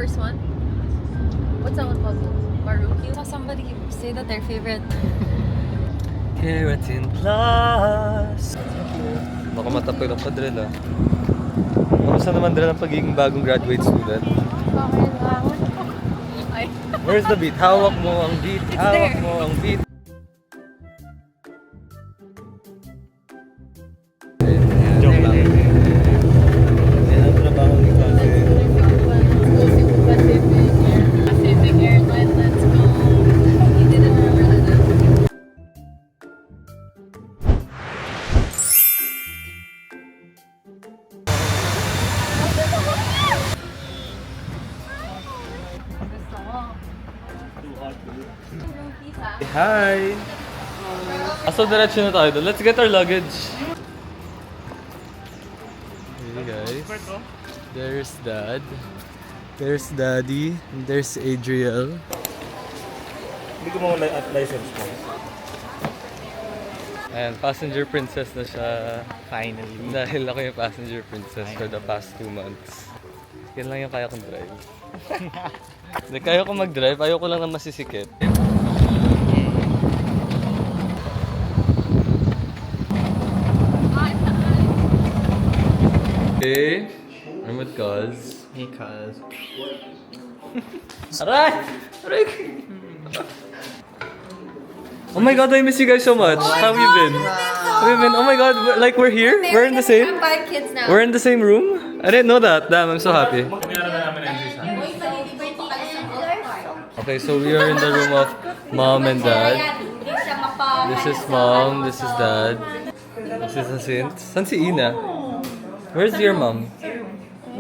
first one? What's that one called? Maruki? I saw somebody say that their favorite. Keratin Plus. Baka matapoy ng pa-drill ah. Kamusta naman drill ang pagiging bagong graduate student? Okay lang. Ay. Where's the beat? Hawak mo ang beat. Hawak there. mo ang beat. Joke lang. Yan ang trabaho ni Pacific. Pacific Airlines, let's go. You didn't remember that. Hi! So diretso na tayo doon. Let's get our luggage. Hey guys. There's Dad. There's Daddy. And there's Adriel. Hindi ko mo license mo. And passenger princess na siya. Finally. Dahil ako yung passenger princess for the past 2 months. Yan lang yung kaya kong drive. Hindi, kaya ko mag-drive. Ayoko lang na masisikip. Hey, I'm with Cuz. Hey, cuz. Aray! Aray! Oh my god, I miss you guys so much. How have you been? How have you been? Oh my god, like we're here? We're in the same? 5 kids now. We're in the same room? I didn't know that. Damn, I'm so happy. Okay, so we are in the room of Mom and Dad. This is Mom, this is Dad. This is Jacinth. San si Ina? Where's your mom?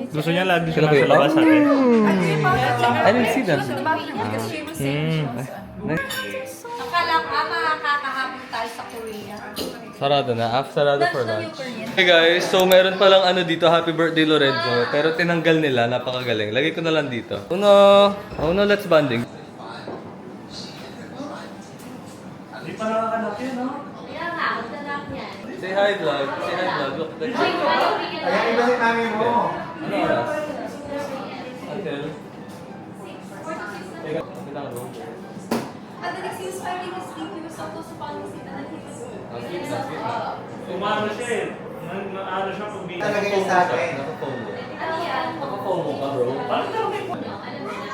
Gusto niya lagi siya Okay. nasa labas natin. I didn't see them. Akala ka makakahapon tayo sa Korea. Sarado na. Sarado for lunch. Hey guys, so meron palang ano dito, Happy Birthday Lorenzo. Pero tinanggal nila, napakagaling. Lagay ko na lang dito. Oh no, let's banding. Hindi pa nakakanap yun, no? Kaya nga, huwag na lang yan. Say hi vlog. Say hi vlog. Look, that's it. Ayan, iba si mami mo. Ano oras? Until? Teka, bilang room. At the next is falling asleep, he was supposed to fall asleep and then he was... Sleep na, sleep na. Umano siya eh. Ano siya pag bigyan. Talaga sa akin. Naka-phone mo. Ano yan? Naka-phone mo ka, bro? Parang namin.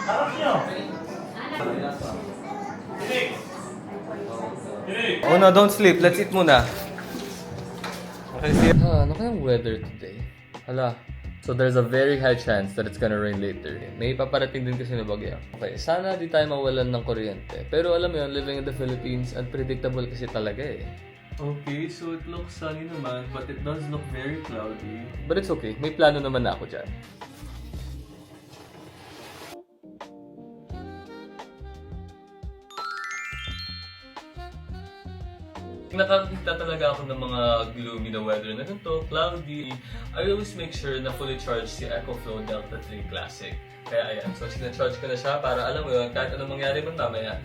Harap niyo. Hinig. Hinig. Oh no, don't sleep. Let's eat muna. Okay, see. Ano kayang weather today? Hala. So there's a very high chance that it's gonna rain later. May paparating din kasi na bagyo. Okay, sana di tayo mawalan ng kuryente. Pero alam mo yun, living in the Philippines, unpredictable kasi talaga eh. Okay, so it looks sunny naman, but it does look very cloudy. But it's okay. May plano naman na ako dyan. Nakakita talaga ako ng mga gloomy na weather na ganito, cloudy. I always make sure na fully charged si EcoFlow Delta 3 Classic. Kaya ayan, so sinacharge ko na siya para alam mo yun, kahit anong mangyari man mamaya,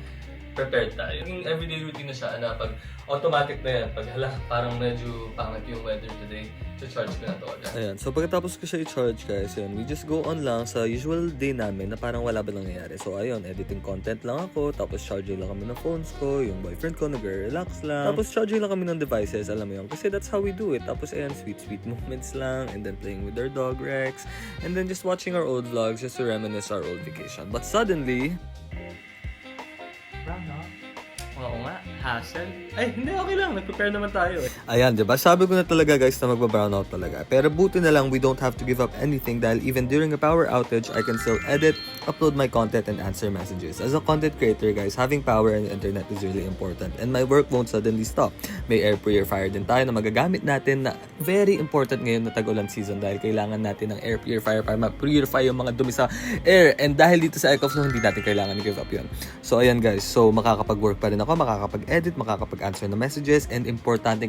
prepared tayo. Yung everyday routine na siya na pag automatic na yan, pag hala, parang medyo pangit yung weather today, so charge ko na to agad. Ayan, so pagkatapos ko siya i-charge guys, yun, we just go on lang sa usual day namin na parang wala ba nangyayari. So ayun, editing content lang ako, tapos charging lang kami ng phones ko, yung boyfriend ko nag-relax lang, tapos charging lang kami ng devices, alam mo yun, kasi that's how we do it. Tapos ayan, sweet moments lang, and then playing with our dog Rex, and then just watching our old vlogs just to reminisce our old vacation. But suddenly, oo nga, hassle. Ay, hindi, okay lang. Nag-prepare naman tayo eh. Ayan, diba? Sabi ko na talaga guys na magba-brown out talaga. Pero buti na lang, we don't have to give up anything dahil even during a power outage, I can still edit, upload my content, and answer messages. As a content creator guys, having power and internet is really important. And my work won't suddenly stop. May air purifier din tayo na magagamit natin na very important ngayon na tag-ulan season dahil kailangan natin ng air purifier para ma-purify yung mga dumi sa air. And dahil dito sa EcoFlow, hindi natin kailangan i-give up yun. So ayan guys, so makakapag-work pa rin ako, makakapag-edit, makakapag-edit, makakapag-answer ng messages, and importante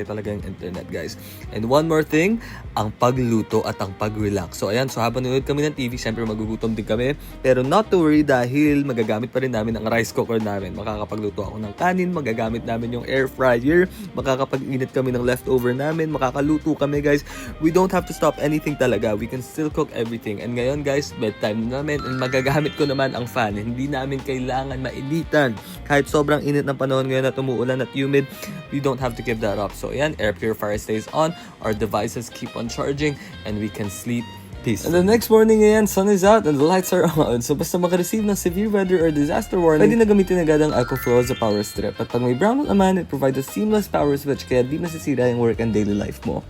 talaga yung internet, guys. And one more thing, ang pagluto at ang pag-relax. So ayan, so habang nanonood kami ng TV, syempre magugutom din kami. Pero not to worry dahil magagamit pa rin namin ang rice cooker namin. Makakapagluto ako ng kanin, magagamit namin yung air fryer, makakapag-init kami ng leftover namin, makakaluto kami, guys. We don't have to stop anything talaga. We can still cook everything. And ngayon, guys, bedtime na namin and magagamit ko naman ang fan. Hindi namin kailangan mainitan. Kahit sobrang init ng panahon ngayon at umuulan at humid, we don't have to give that up. So ayan, air purifier stays on, our devices keep on charging, and we can sleep peacefully. And the next morning ngayon, sun is out and the lights are on. So basta makareceive ng severe weather or disaster warning, pwede na gamitin agad ang EcoFlow sa power strip. At pag may brownout naman, it provides a seamless power switch kaya di masisira yung work and daily life mo.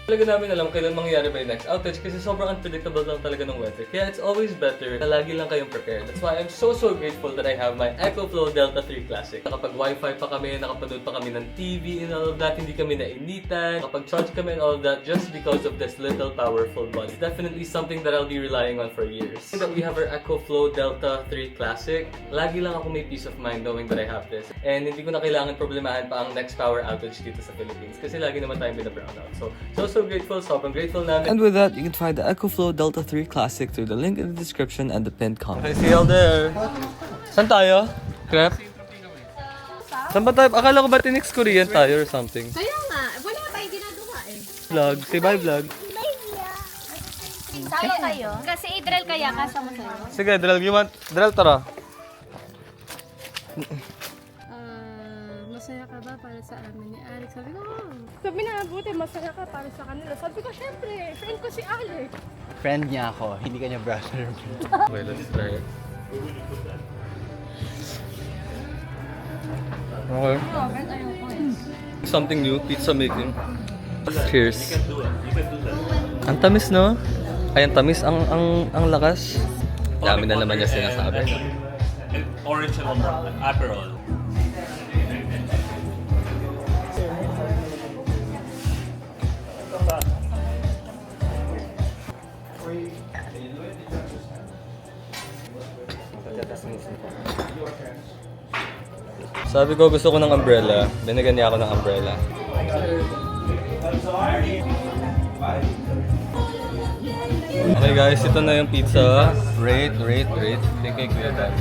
Talaga namin alam kailan mangyayari ba yung next outage kasi sobrang unpredictable lang talaga ng weather. Kaya it's always better na lagi lang kayong prepared. That's why I'm so grateful that I have my EcoFlow Delta 3 Classic. Nakapag wifi pa kami, nakapanood pa kami ng TV and all of that, hindi kami nainitan, nakapag-charge kami and all of that just because of this little powerful body. It's definitely something that I'll be relying on for years. That we have our EcoFlow Delta 3 Classic, lagi lang ako may peace of mind knowing that I have this. And hindi ko na kailangan problemahan pa ang next power outage dito sa Philippines kasi lagi naman tayong bina-brownout. So grateful, sobrang grateful namin. And with that, you can find the EcoFlow Delta 3 Classic through the link in the description and the pinned comment. Okay, see y'all there. Saan tayo? Crap? Saan ba tayo? Akala ko ba next Korean tayo or something? Kaya nga, wala tayong ginagawa eh. Vlog. Say bye vlog. Tayo kayo? Kasi Adrel kaya kasama sa'yo. Sige, Drel, you want? Drel, tara. Masaya ka ba para sa amin ni Alex? Sabi ko, sabi na, buti masaya ka para sa kanila. Sabi ko, syempre, friend ko si Alex. Friend niya ako, hindi kanya brother. Okay, let's try it. Okay. Something new, pizza making. Cheers. Ang tamis, no? Ay, ang tamis, ang lakas. Dami na naman niya sinasabi. Orange and Aperol. Sabi ko gusto ko ng umbrella. Binigyan niya ako ng umbrella. Okay guys, ito na yung pizza. Rate. Thank you, Kuya Dan.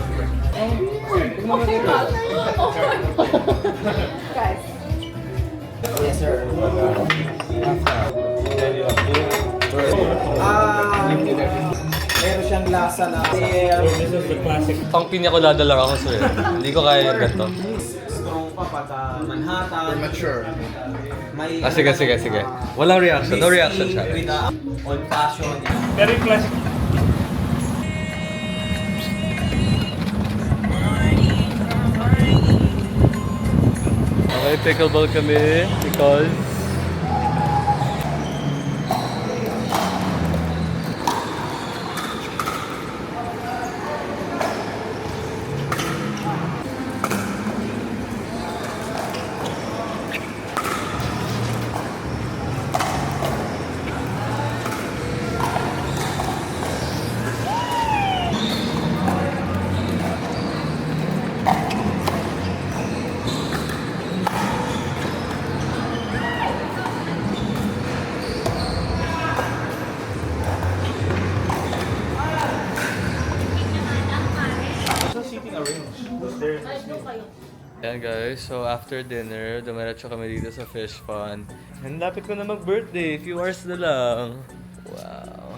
Meron siyang lasa na This is the classic. Pang pinya colada lang ako, sir. Hindi ko kaya yung ganito. strong pa pagka Manhattan. Mature. May Sige. Walang reaction. No reaction siya. With the old fashion. Very classic. Okay, pickleball kami because Yan guys, so after dinner, dumiretso kami dito sa fish pond. And lapit ko na mag-birthday, few hours na lang. Wow.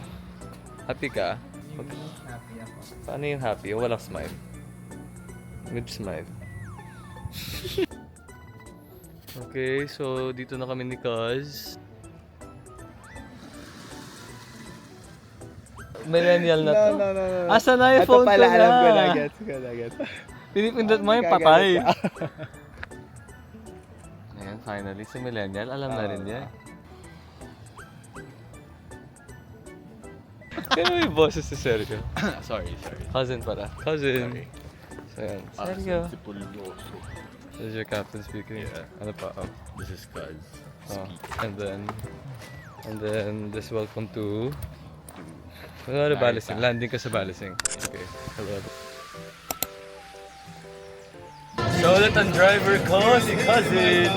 Happy ka? Happy ako. Paano yung happy? Walang smile. With smile. Okay, so dito na kami ni Kaz. Millennial na to. No. Asa na yung Ito phone pala, ko alam ko na. na? Gets ko na. Pinipindot mo yung patay. Ayan, finally, si Millennial, alam na rin niya. Kaya may boses si Sergio. Sorry. Cousin para. Cousin. So yan, Sergio. This is your captain speaking. Yeah. Ano pa? Oh. This is Cuz. Oh. And then this welcome to Balising. Landing ka sa Balising. Okay. Hello. Siya ulit ang driver ko, si Cousin!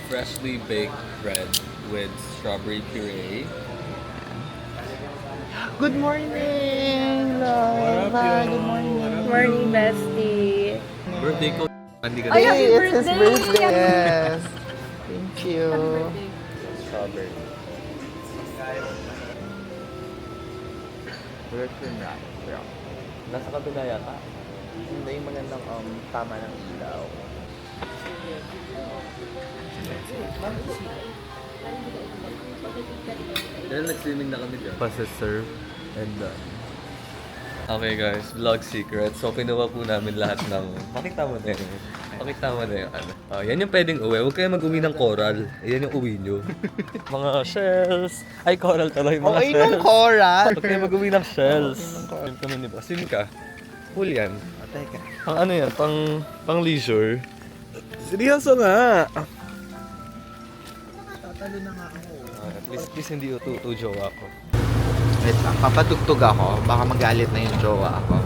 Freshly baked bread with strawberry puree. Good morning, love. Good morning. Morning, bestie. Birthday ko. Hindi ka Ay, happy It's his birthday! birthday. Yes. Thank you. strawberry. Virgin wrap. Nasa kabila yata. Hindi yung magandang tama ng ilaw. Dahil nag-swimming na kami dyan. Pasa-serve and done. Okay guys, vlog secret. So kinuha po namin lahat ng... Pakita mo na yun. Pakita mo na yung ano. Yan yung pwedeng uwi. Huwag kayo mag-uwi ng coral. Yan yung uwi nyo. Mga shells. Ay, coral tuloy. Mga Okay, shells. nung coral. Huwag kayo mag-uwi ng shells. Swim kami ni Boss. Swim ka. Cool yan. Teka. Pang ano yan? Pang leisure. Seryoso nga. Tatalo na nga ako. At least hindi jowa ko. Wait lang, papatugtog ako. Baka magalit na yung jowa ako.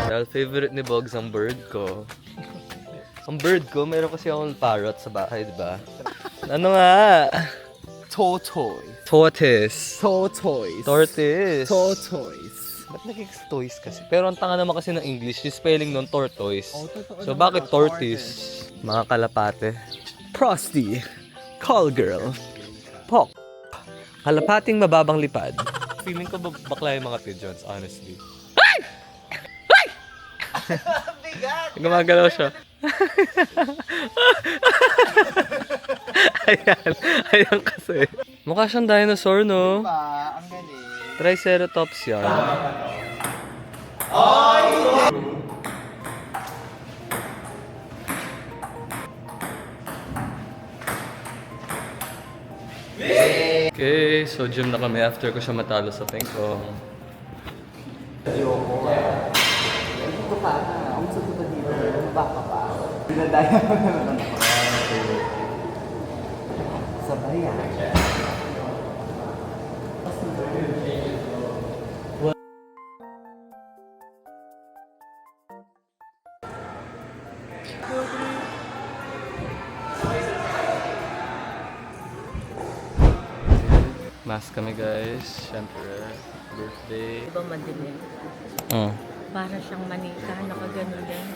Dahil favorite ni Bogs ang bird ko. Ang bird ko, meron kasi akong parrot sa bahay, di ba? Ano nga? Tortoise. Tortoise. Tortoise. Tortoise. Tortoise. Ba't naging toys kasi? Pero ang tanga naman kasi ng English, yung spelling nun, tortoise. Oh, totoo So naman, bakit tortoise? Mga kalapate. Prosty. Call girl. Pok. Kalapating mababang lipad. Feeling ko bakla yung mga pigeons, honestly. Ay! Ay! Gumagalaw siya. Ayan kasi. Mukha siyang dinosaur, no? Diba? Ang galing. Triceratops yan. Okay, so gym na kami after ko siya matalo sa ping pong. Mas kami guys, syempre, birthday. Di ba madilim? Para siyang manika, nakaganon din.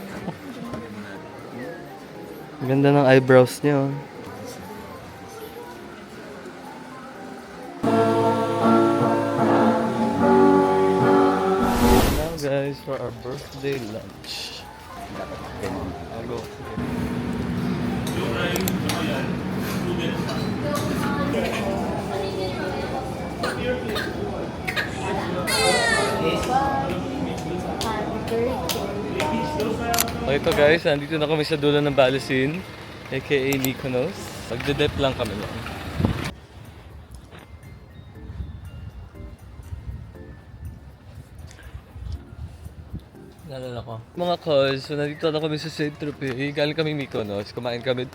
Ganda ng eyebrows niyo. Now guys, for our birthday lunch. I'll go. Okay ito guys, nandito na kami sa dulo ng Balisin, aka Mykonos. Magde-dep lang kami lang. Nalala ko. Mga cause, so nandito na kami sa Saint-Tropez. Galing kami Mykonos, kumain kami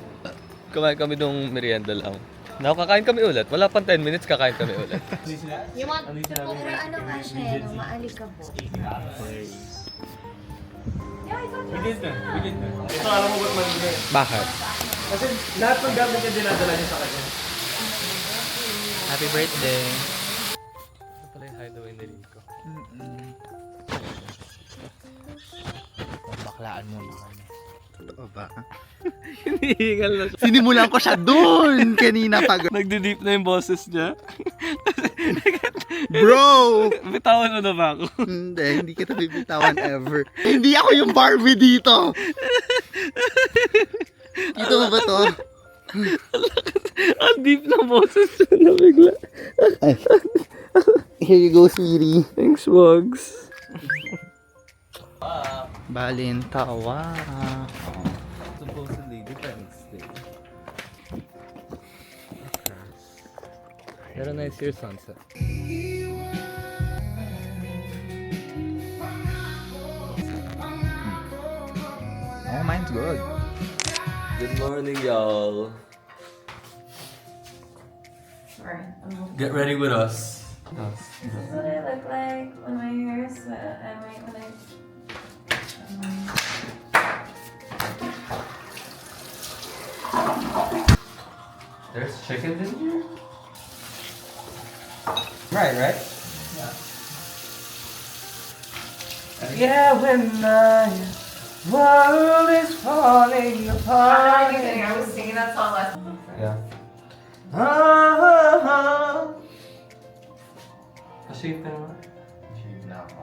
nung merienda lang. Now, kakain kami ulit. Wala pang 10 minutes, kakain kami ulit. You want pero ano ka siya, no? Maalikabok. Ito alam mo ba't mali? Bakit? Kasi lahat ng gamit niya dinadala niya sa kanya. Happy birthday. Ito pala yung hideaway ni Rico. Baklaan mo na kami. Totoo ba? Hinihingal na siya. Sinimulan ko siya doon kanina pag... Nagdi-deep na yung boses niya. Bro! Bitawan mo na ba ako? Hindi kita bibitawan ever. Hindi ako yung Barbie dito! Dito mo ba to? Ang deep na boses niya na bigla. Here you go, sweetie. Thanks, Bugs. Balintawa. Supposedly, Defense Day. Pero nice here sunset. Oh, mine's good. Good morning, y'all. Get ready with us. This is what I look like when my hair is wet. There's chicken in here? Right? Yeah, when my world is falling apart. I was singing that song last. Yeah. Ah, Achieve ka naman? Achieve na ako.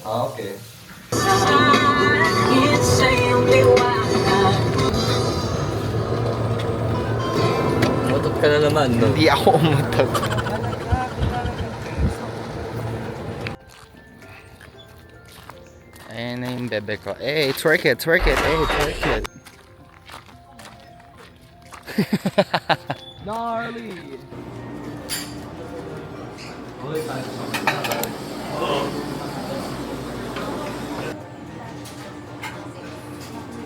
Okay. Umutot ka na naman, no? Hindi ako umutot. Ayan na yung bebe ko. Hey, twerk it, twerk it. Hey, twerk it. gnarly.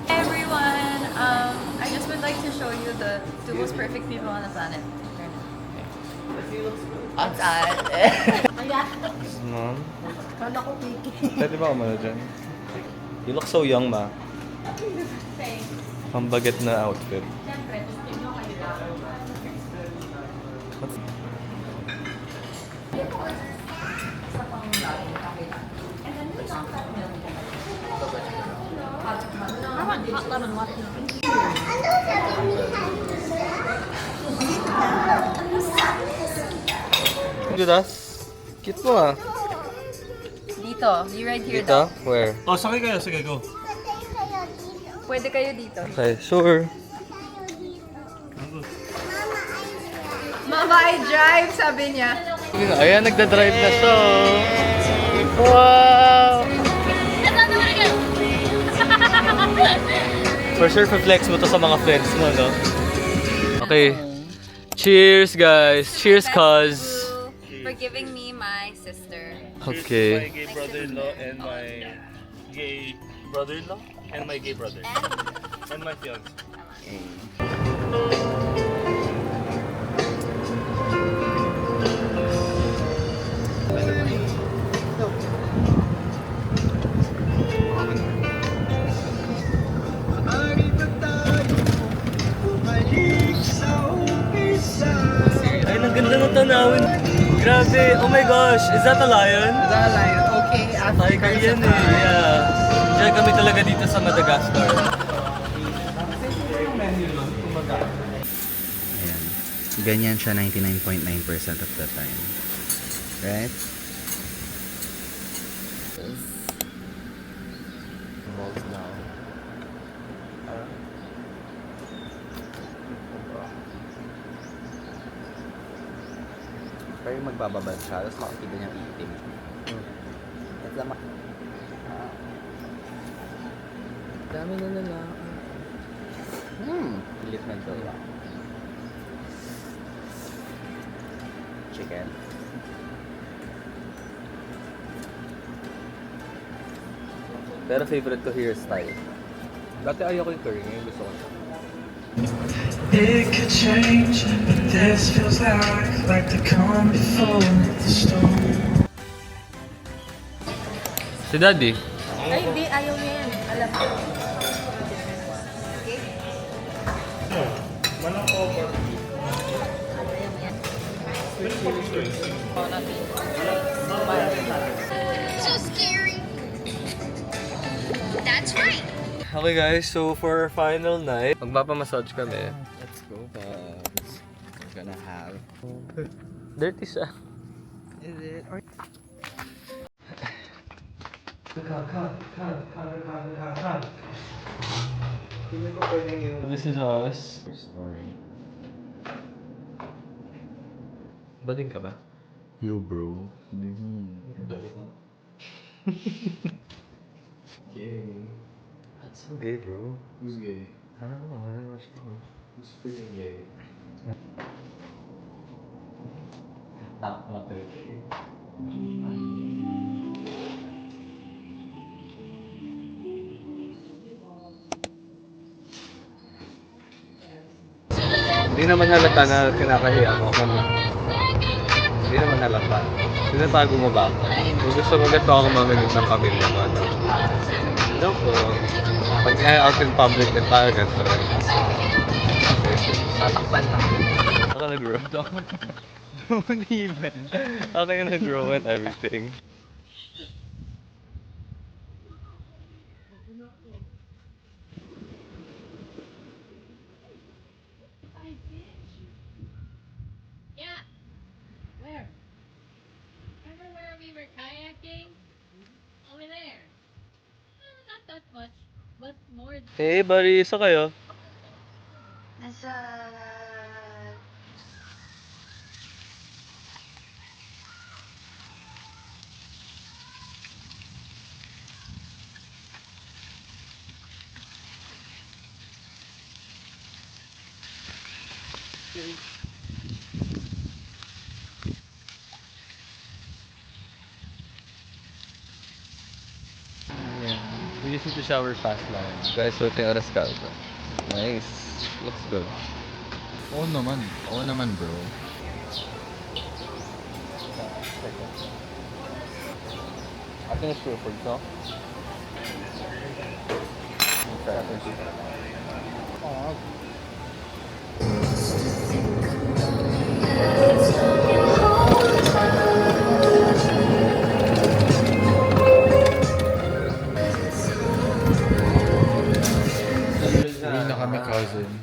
Hey everyone, I just would like to show you the two most perfect people on the planet. What's that? Mom? Pwede ba umano dyan? You look so young, ma. Pambagat na outfit. Judas? Cute mo ah. Dito, you right here Dito? daw. Where? Oh, sakay kayo. Sige, go. Pwede kayo dito. Okay, sure. Mama, I drive, sabi niya. Ayan, nagda-drive na siya. Wow! For sure, flex mo to sa mga friends mo, no? Okay. Cheers, guys. Cheers, cuz. For giving me my sister. Okay. gay brother-in-law and my gay brother-in-law and my gay brother. And my fiance. Ay, ang ganda ng tanawin. Grabe. Oh my gosh. Is that a lion? Is that a lion? Okay, Tiger yan eh. Yeah. Diyan kami talaga dito sa Madagascar. Ayan. Ganyan siya 99.9% of the time. Right? Pero magbababad siya, tapos makakita niyang eating. At lama. Dami na lalaki. Pilit na ito. Chicken. Pero favorite ko hairstyle. Dati ayaw ko yung curly, ngayon gusto ko siya. It could change, but this feels like the calm before the storm. Si Daddy. Ay, hindi. Ayaw niya yan. Alam ko. So scary. That's right. Okay guys, so for our final night, magpapamassage kami. Let's go, guys. We're gonna have... Dirty siya. Is it? Or... This is us. Story. Bading ka ba? Yo, bro. Gay. That's so gay, bro. Who's gay? I don't know, I don't know. Who's freaking gay? Not very gay. Hindi naman halata na kinakahiya mo. Hindi naman halata. Tinatago mo ba ako? Kung gusto mo ganito ako mamilit ng pamilya ko, ano? Ano po? Pag out in public, din tayo ganito rin. Tatakpan na. Ako nag-grow. Don't even. Ako yung nag-grow and everything. Yeah. Where? Remember where we were kayaking? Over there. Not that much, but more. Hey, buddy. Isa kayo? Nasa... Yeah. We just need to shower fast lang. Guys, so ito yung oras ka. Nice. Looks good. Oo naman. Oo naman, bro. I think it's true for you, no? Uwi na kami, cousin.